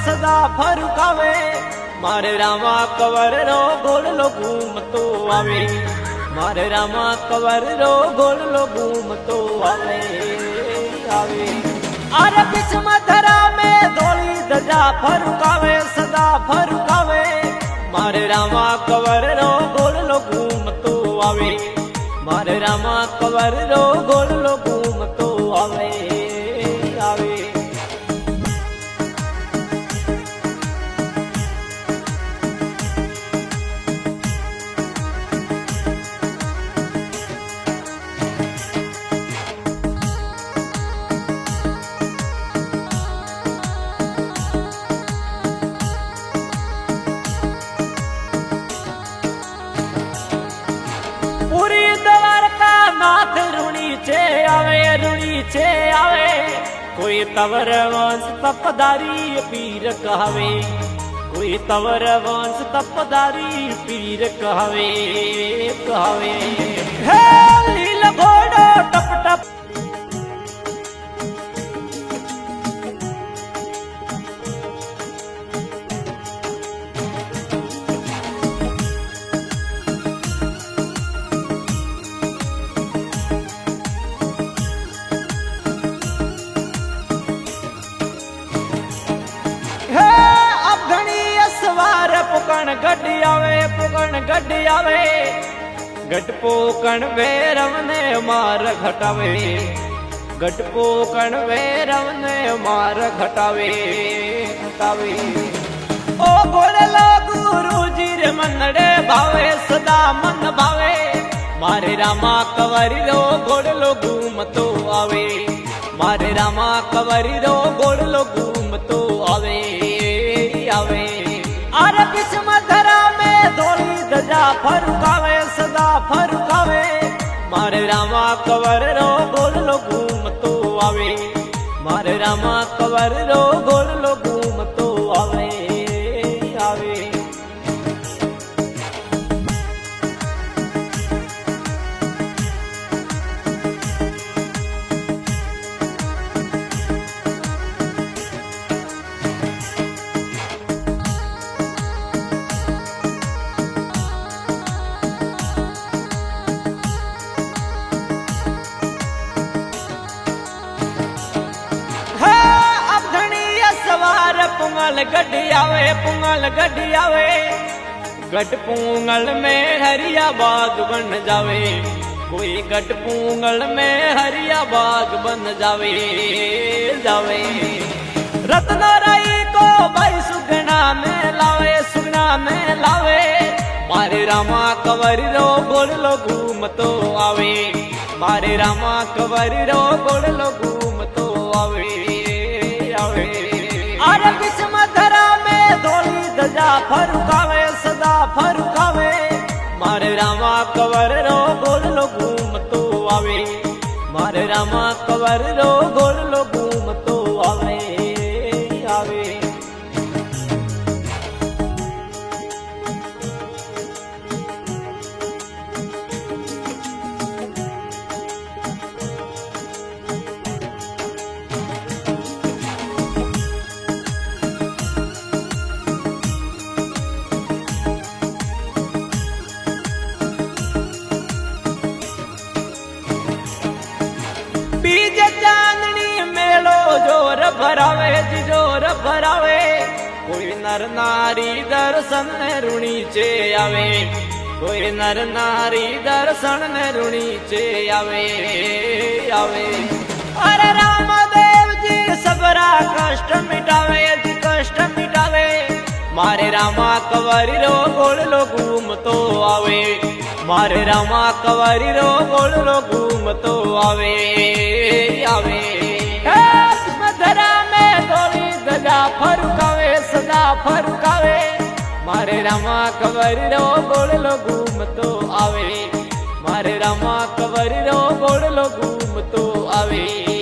સદા ફરુકાવે મારે Rama cover row ગોળલો ઘૂમતો આવે મારે રામા કવર રો ગોળલો ઘૂમતો આવે આવે અરે બીચમાં ધરા મેં ધોળી ધજા ફરુકાવે સદા ફરુકાવે મારે રામા કવર રો ગોળલો ઘૂમતો આવે મારે રામા કવર રો ગોળલો ઘૂમતો આવે આવે પૂરી દ્વારકા નાથ ઋણી છે આવે કોઈ તવર વંશ તપદારી પીર કહાવે કોઈ તવર વંશ તપદારી પીર કહાવે કહાવે હે લીલ ઘોડો ટપ ટપ पुकण गड्डी आवे गट पोकण वैरव ने मार घटावे गट पोकण वैरव ने मार घटावे घटावे ओ बोलेला गुरु जी रे मनड़े भावे सदा मन भावे मारे रामा कवरी रो गोड़लो घूमतो आवे मारे रामा कवरी रो गोड़लो घूमतो आवे आवे अरे बीचમાં ધરા મેં ધોળી ધજા ફરુકાવે સદા ફરુકાવે મારે રામા કવર રો ગોળલો ઘૂમતો આવે મારે રામા કવર રો ગોળલો ઘૂમતો આવે આવે पुंगल गड्डी आवे गट पुंगल में हरिया बाग बन जावे कोई गट पुंगल में हरिया बाग बन जावे जावे रत्ना राई को भाई सुगना में लावे मारे रामा कवरी रो गोड़लो घूमतो आवे मारे रामा कवरी रो गोड़लो घूमतो आवे आवे अरे बीचમાં ધરા મેં ધોળી ધજા ફરુકાવે સદા ફરુકાવે મારે રામા કવર રો ગોળલો ઘૂમતો આવે મારે રામા કવર રો ગોળલો ઘૂમતો આવે આવે बीज चांदनी मेलो जोर भरावे कोई नर नारी दर्शन ने ऋणी चे आवे कोई नर नारी दर्शन ने ऋणी चे आवे आवे अरे रामदेव जी सबरा कष्ट मिटावे मारे रामा कवरी रो गोड़लो घूमतो आवे मारे रामा कवरी रो गोड़लो घूमतो आवे आवे धरा में धोળી ધજા ફરુકાવે સદા ફરુકાવે મારે રામા કવરી રો ગોળલો ઘૂમતો આવે મારે રામા કવરી રો ગોળલો ઘૂમતો આવે